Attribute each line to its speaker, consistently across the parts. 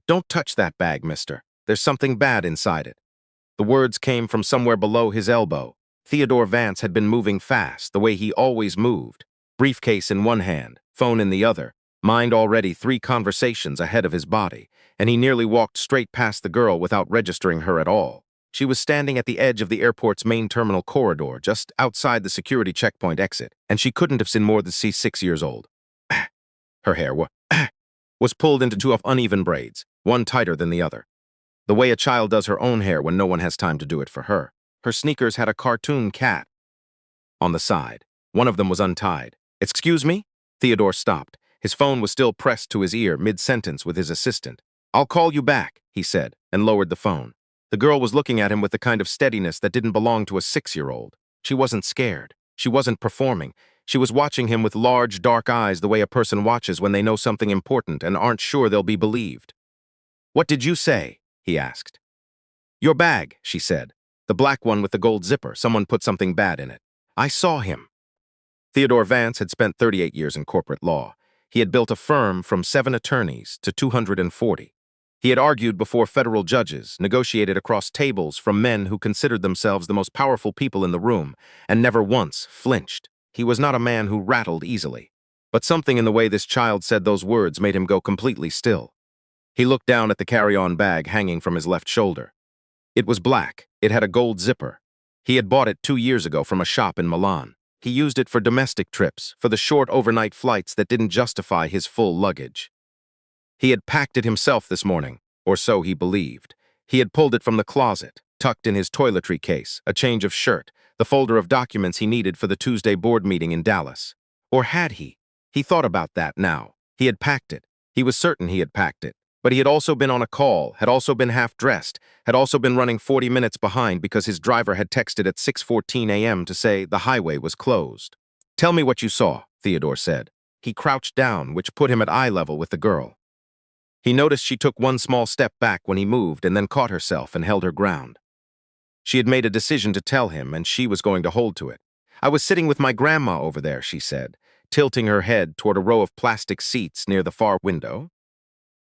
Speaker 1: "Don't touch that bag, mister. There's something bad inside it." The words came from somewhere below his elbow. Theodore Vance had been moving fast, the way he always moved. Briefcase in one hand, phone in the other, mind already 3 conversations ahead of his body, and he nearly walked straight past the girl without registering her at all. She was standing at the edge of the airport's main terminal corridor, just outside the security checkpoint exit, and she couldn't have seen more than 6 years old. Her hair was pulled into 2 uneven braids, one tighter than the other. The way a child does her own hair when no one has time to do it for her. Her sneakers had a cartoon cat on the side. One of them was untied. "Excuse me?" Theodore stopped. His phone was still pressed to his ear mid-sentence with his assistant. "I'll call you back," he said, and lowered the phone. The girl was looking at him with the kind of steadiness that didn't belong to a 6-year-old. She wasn't scared. She wasn't performing. She was watching him with large, dark eyes the way a person watches when they know something important and aren't sure they'll be believed. "What did you say?" he asked. "Your bag," she said. "The black one with the gold zipper. Someone put something bad in it. I saw him." Theodore Vance had spent 38 years in corporate law. He had built a firm from 7 attorneys to 240. He had argued before federal judges, negotiated across tables from men who considered themselves the most powerful people in the room, and never once flinched. He was not a man who rattled easily. But something in the way this child said those words made him go completely still. He looked down at the carry-on bag hanging from his left shoulder. It was black. It had a gold zipper. He had bought it 2 years ago from a shop in Milan. He used it for domestic trips, for the short overnight flights that didn't justify his full luggage. He had packed it himself this morning, or so he believed. He had pulled it from the closet, tucked in his toiletry case, a change of shirt, the folder of documents he needed for the Tuesday board meeting in Dallas. Or had he? He thought about that now. He had packed it. He was certain he had packed it. But he had also been on a call, had also been half-dressed, had also been running 40 minutes behind because his driver had texted at 6:14 a.m. to say the highway was closed. "Tell me what you saw," Theodore said. He crouched down, which put him at eye level with the girl. He noticed she took one small step back when he moved and then caught herself and held her ground. She had made a decision to tell him, and she was going to hold to it. "I was sitting with my grandma over there," she said, tilting her head toward a row of plastic seats near the far window.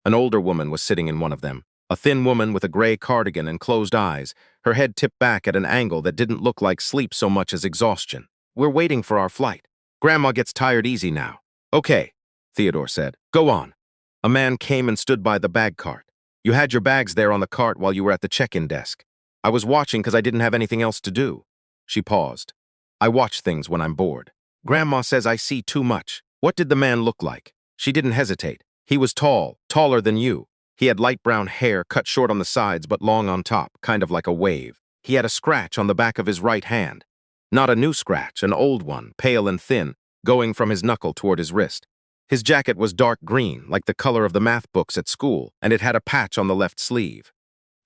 Speaker 1: An older woman was sitting in one of them, a thin woman with a gray cardigan and closed eyes, her head tipped back at an angle that didn't look like sleep so much as exhaustion. "We're waiting for our flight. Grandma gets tired easy now." "Okay," Theodore said. "Go on." A man came and stood by the bag cart. "You had your bags there on the cart while you were at the check-in desk." "I was watching because I didn't have anything else to do." She paused. "I watch things when I'm bored. Grandma says I see too much." "What did the man look like?" She didn't hesitate. "He was tall, taller than you. He had light brown hair, cut short on the sides but long on top, kind of like a wave. He had a scratch on the back of his right hand. Not a new scratch, an old one, pale and thin, going from his knuckle toward his wrist. His jacket was dark green, like the color of the math books at school, and it had a patch on the left sleeve.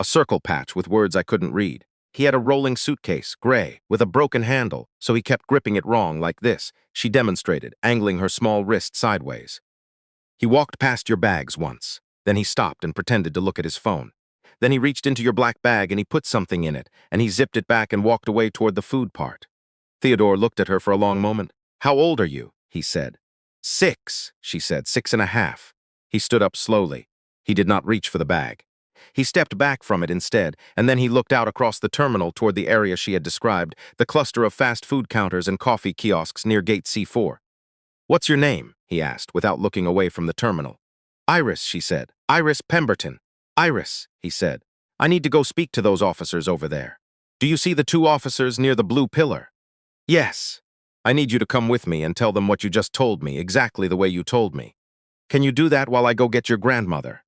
Speaker 1: A circle patch with words I couldn't read. He had a rolling suitcase, gray, with a broken handle, so he kept gripping it wrong like this," she demonstrated, angling her small wrist sideways. "He walked past your bags once. Then he stopped and pretended to look at his phone. Then he reached into your black bag and he put something in it, and he zipped it back and walked away toward the food part." Theodore looked at her for a long moment. "How old are you?" he said. "6, she said, 6.5. He stood up slowly. He did not reach for the bag. He stepped back from it instead, and then he looked out across the terminal toward the area she had described, the cluster of fast food counters and coffee kiosks near Gate C4. "What's your name?" he asked, without looking away from the terminal. "Iris," she said. "Iris Pemberton." "Iris," he said. "I need to go speak to those officers over there." "Do you see the 2 officers near the blue pillar?" "Yes." "I need you to come with me and tell them what you just told me, exactly the way you told me. Can you do that while I go get your grandmother?"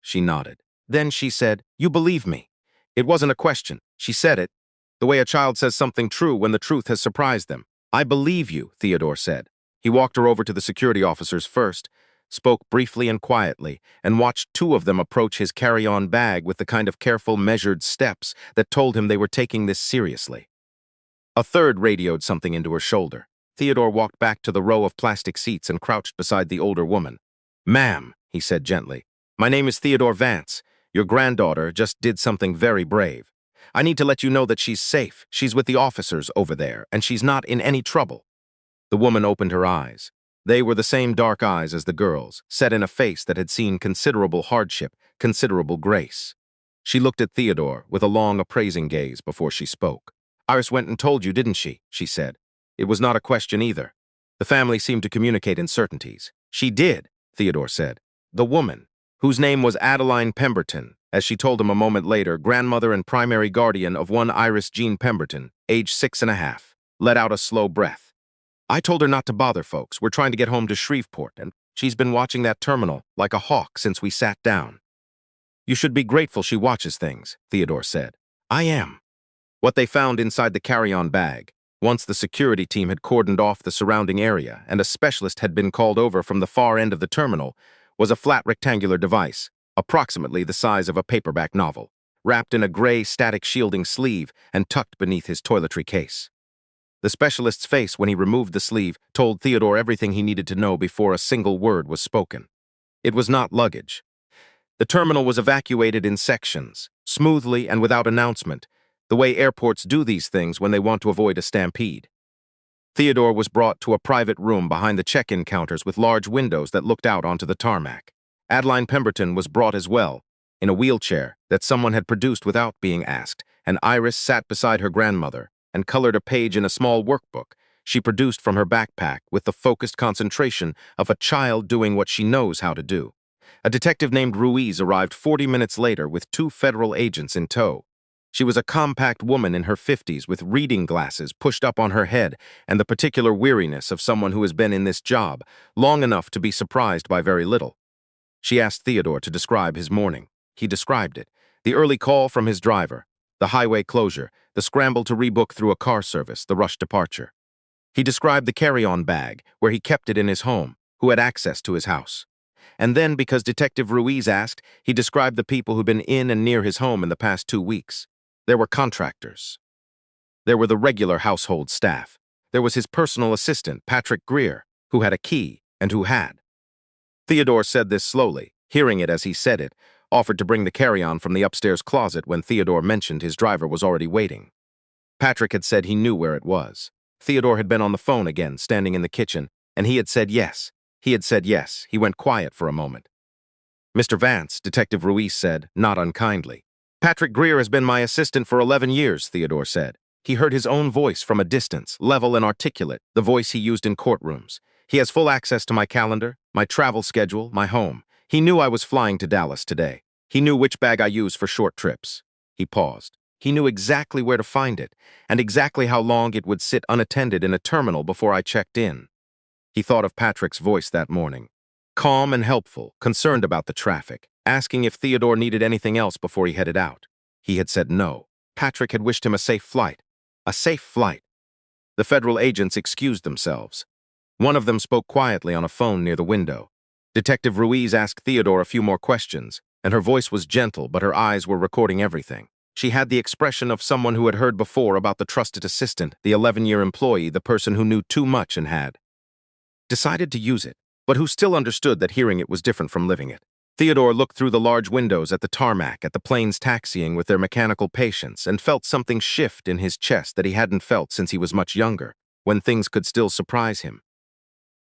Speaker 1: She nodded. Then she said, "You believe me." It wasn't a question. She said it, the way a child says something true when the truth has surprised them. "I believe you," Theodore said. He walked her over to the security officers first, spoke briefly and quietly, and watched 2 of them approach his carry-on bag with the kind of careful, measured steps that told him they were taking this seriously. A third radioed something into her shoulder. Theodore walked back to the row of plastic seats and crouched beside the older woman. "Ma'am," he said gently, "my name is Theodore Vance. Your granddaughter just did something very brave. I need to let you know that she's safe. She's with the officers over there, and she's not in any trouble." The woman opened her eyes. They were the same dark eyes as the girl's, set in a face that had seen considerable hardship, considerable grace. She looked at Theodore with a long, appraising gaze before she spoke. "Iris went and told you, didn't she said. It was not a question either. The family seemed to communicate in certainties. "She did," Theodore said. "The woman, whose name was Adeline Pemberton, as she told him a moment later, grandmother and primary guardian of one Iris Jean Pemberton, age 6.5, let out a slow breath. "I told her not to bother folks. We're trying to get home to Shreveport, and she's been watching that terminal like a hawk since we sat down." "You should be grateful she watches things," Theodore said. "I am." What they found inside the carry-on bag, once the security team had cordoned off the surrounding area and a specialist had been called over from the far end of the terminal, was a flat rectangular device, approximately the size of a paperback novel, wrapped in a gray static shielding sleeve and tucked beneath his toiletry case. The specialist's face when he removed the sleeve told Theodore everything he needed to know before a single word was spoken. It was not luggage. The terminal was evacuated in sections, smoothly and without announcement, the way airports do these things when they want to avoid a stampede. Theodore was brought to a private room behind the check-in counters with large windows that looked out onto the tarmac. Adeline Pemberton was brought as well, in a wheelchair that someone had produced without being asked, and Iris sat beside her grandmother and colored a page in a small workbook she produced from her backpack with the focused concentration of a child doing what she knows how to do. A detective named Ruiz arrived 40 minutes later with 2 federal agents in tow. She was a compact woman in her 50s with reading glasses pushed up on her head and the particular weariness of someone who has been in this job long enough to be surprised by very little. She asked Theodore to describe his morning. He described it. The early call from his driver, the highway closure, the scramble to rebook through a car service, the rushed departure. He described the carry-on bag, where he kept it in his home, who had access to his house. And then, because Detective Ruiz asked, he described the people who'd been in and near his home in the past 2 weeks. There were contractors. There were the regular household staff. There was his personal assistant, Patrick Greer, who had a key and who had. Theodore said this slowly, hearing it as he said it, offered to bring the carry-on from the upstairs closet when Theodore mentioned his driver was already waiting. Patrick had said he knew where it was. Theodore had been on the phone again, standing in the kitchen, and he had said yes. He had said yes. He went quiet for a moment. "Mr. Vance," Detective Ruiz said, not unkindly. "Patrick Greer has been my assistant for 11 years, Theodore said. He heard his own voice from a distance, level and articulate, the voice he used in courtrooms. He has full access to my calendar, my travel schedule, my home. He knew I was flying to Dallas today. He knew which bag I use for short trips." He paused. He knew exactly where to find it, and exactly how long it would sit unattended in a terminal before I checked in. He thought of Patrick's voice that morning. Calm and helpful, concerned about the traffic, asking if Theodore needed anything else before he headed out. He had said no. Patrick had wished him a safe flight. A safe flight. The federal agents excused themselves. One of them spoke quietly on a phone near the window. Detective Ruiz asked Theodore a few more questions, and her voice was gentle, but her eyes were recording everything. She had the expression of someone who had heard before about the trusted assistant, the 11-year employee, the person who knew too much and had decided to use it, but who still understood that hearing it was different from living it. Theodore looked through the large windows at the tarmac, at the planes taxiing with their mechanical patience, and felt something shift in his chest that he hadn't felt since he was much younger, when things could still surprise him.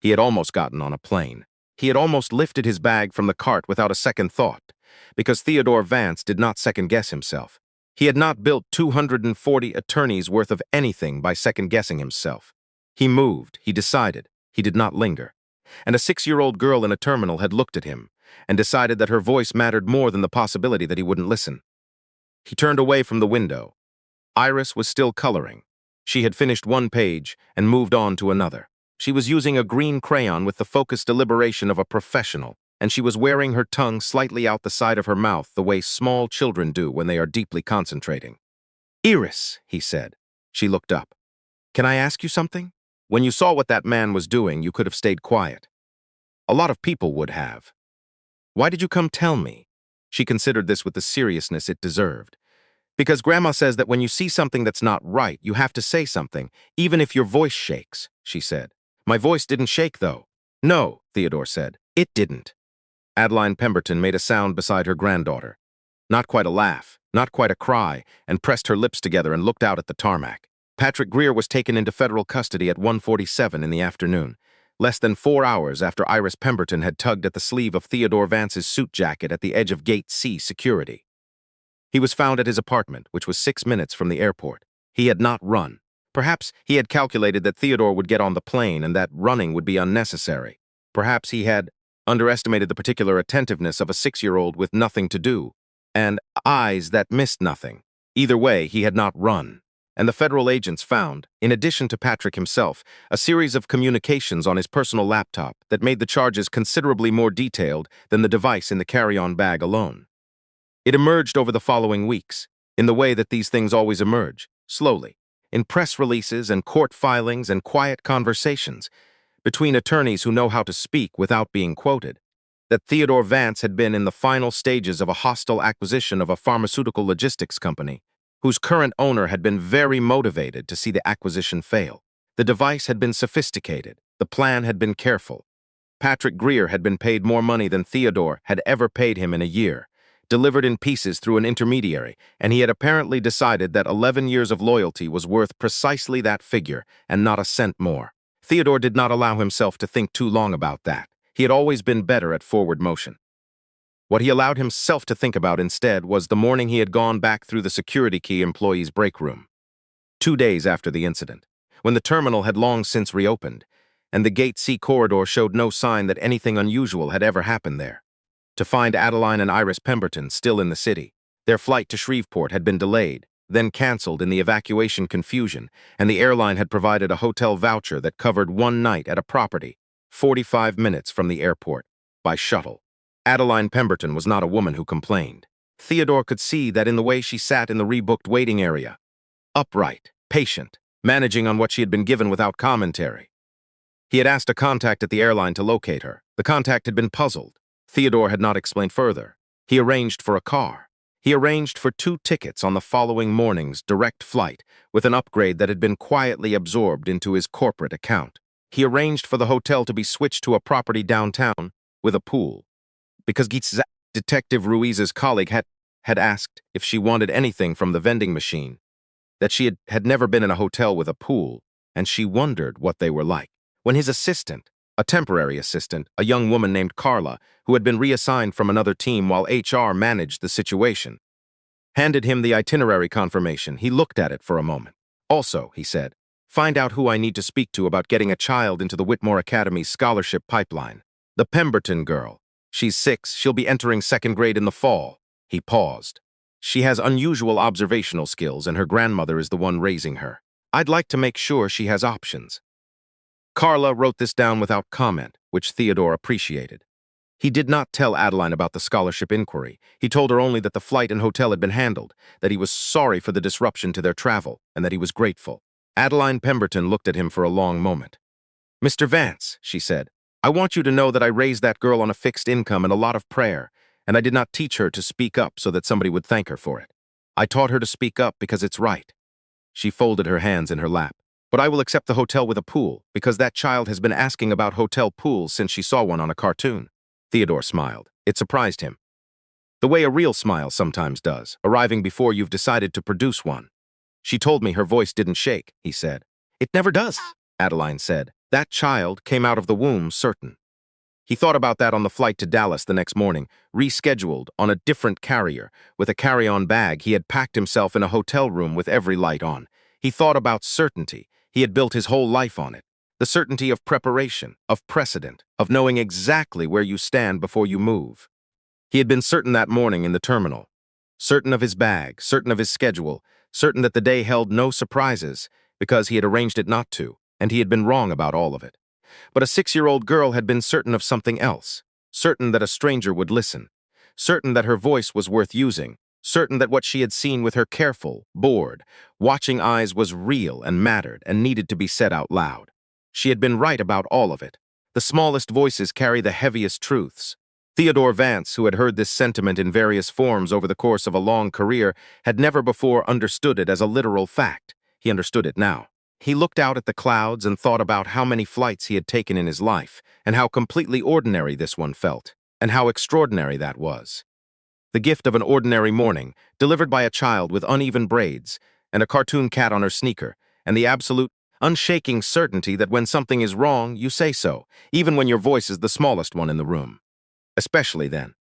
Speaker 1: He had almost gotten on a plane. He had almost lifted his bag from the cart without a second thought, because Theodore Vance did not second-guess himself. He had not built 240 attorneys' worth of anything by second-guessing himself. He moved, he decided, he did not linger. And a 6-year-old girl in a terminal had looked at him and decided that her voice mattered more than the possibility that he wouldn't listen. He turned away from the window. Iris was still coloring. She had finished one page and moved on to another. She was using a green crayon with the focused deliberation of a professional, and she was wearing her tongue slightly out the side of her mouth the way small children do when they are deeply concentrating. "Iris," he said. She looked up. "Can I ask you something? When you saw what that man was doing, you could have stayed quiet. A lot of people would have. Why did you come tell me?" She considered this with the seriousness it deserved. "Because Grandma says that when you see something that's not right, you have to say something, even if your voice shakes," she said. "My voice didn't shake, though." "No," Theodore said. "It didn't." Adeline Pemberton made a sound beside her granddaughter. Not quite a laugh, not quite a cry, and pressed her lips together and looked out at the tarmac. Patrick Greer was taken into federal custody at 1:47 in the afternoon. less than 4 hours after Iris Pemberton had tugged at the sleeve of Theodore Vance's suit jacket at the edge of Gate C security. He was found at his apartment, which was 6 minutes from the airport. He had not run. Perhaps he had calculated that Theodore would get on the plane and that running would be unnecessary. Perhaps he had underestimated the particular attentiveness of a 6-year-old with nothing to do, and eyes that missed nothing. Either way, he had not run. And the federal agents found, in addition to Patrick himself, a series of communications on his personal laptop that made the charges considerably more detailed than the device in the carry-on bag alone. It emerged over the following weeks, in the way that these things always emerge, slowly, in press releases and court filings and quiet conversations, between attorneys who know how to speak without being quoted, that Theodore Vance had been in the final stages of a hostile acquisition of a pharmaceutical logistics company, whose current owner had been very motivated to see the acquisition fail. The device had been sophisticated, the plan had been careful. Patrick Greer had been paid more money than Theodore had ever paid him in a year, delivered in pieces through an intermediary, and he had apparently decided that 11 years of loyalty was worth precisely that figure and not a cent more. Theodore did not allow himself to think too long about that. He had always been better at forward motion. What he allowed himself to think about instead was the morning he had gone back through the security key employee's break room. 2 days after the incident, when the terminal had long since reopened, and the Gate C corridor showed no sign that anything unusual had ever happened there. To find Adeline and Iris Pemberton still in the city. Their flight to Shreveport had been delayed, then canceled in the evacuation confusion, and the airline had provided a hotel voucher that covered one night at a property, 45 minutes from the airport, by shuttle. Adeline Pemberton was not a woman who complained. Theodore could see that in the way she sat in the rebooked waiting area. Upright, patient, managing on what she had been given without commentary. He had asked a contact at the airline to locate her. The contact had been puzzled. Theodore had not explained further. He arranged for a car. He arranged for 2 tickets on the following morning's direct flight, with an upgrade that had been quietly absorbed into his corporate account. He arranged for the hotel to be switched to a property downtown with a pool. Because Detective Ruiz's colleague had asked if she wanted anything from the vending machine, that she had never been in a hotel with a pool, and she wondered what they were like. When his assistant, a temporary assistant, a young woman named Carla, who had been reassigned from another team while HR managed the situation, handed him the itinerary confirmation, he looked at it for a moment. Also, he said, find out who I need to speak to about getting a child into the Whitmore Academy's scholarship pipeline. The Pemberton girl. She's 6, she'll be entering 2nd grade in the fall. He paused. She has unusual observational skills and her grandmother is the one raising her. I'd like to make sure she has options. Carla wrote this down without comment, which Theodore appreciated. He did not tell Adeline about the scholarship inquiry. He told her only that the flight and hotel had been handled, that he was sorry for the disruption to their travel, and that he was grateful. Adeline Pemberton looked at him for a long moment. Mr. Vance, she said, I want you to know that I raised that girl on a fixed income and a lot of prayer, and I did not teach her to speak up so that somebody would thank her for it. I taught her to speak up because it's right. She folded her hands in her lap. But I will accept the hotel with a pool, because that child has been asking about hotel pools since she saw one on a cartoon. Theodore smiled. It surprised him. The way a real smile sometimes does, arriving before you've decided to produce one. She told me her voice didn't shake, he said. It never does, Adeline said. That child came out of the womb certain. He thought about that on the flight to Dallas the next morning, rescheduled on a different carrier. With a carry-on bag, he had packed himself in a hotel room with every light on. He thought about certainty. He had built his whole life on it. The certainty of preparation, of precedent, of knowing exactly where you stand before you move. He had been certain that morning in the terminal. Certain of his bag, certain of his schedule, certain that the day held no surprises, because he had arranged it not to, and he had been wrong about all of it. But a 6-year-old girl had been certain of something else, certain that a stranger would listen, certain that her voice was worth using, certain that what she had seen with her careful, bored, watching eyes was real and mattered and needed to be said out loud. She had been right about all of it. The smallest voices carry the heaviest truths. Theodore Vance, who had heard this sentiment in various forms over the course of a long career, had never before understood it as a literal fact. He understood it now. He looked out at the clouds and thought about how many flights he had taken in his life, and how completely ordinary this one felt, and how extraordinary that was. The gift of an ordinary morning, delivered by a child with uneven braids, and a cartoon cat on her sneaker, and the absolute unshaking certainty that when something is wrong, you say so, even when your voice is the smallest one in the room. Especially then,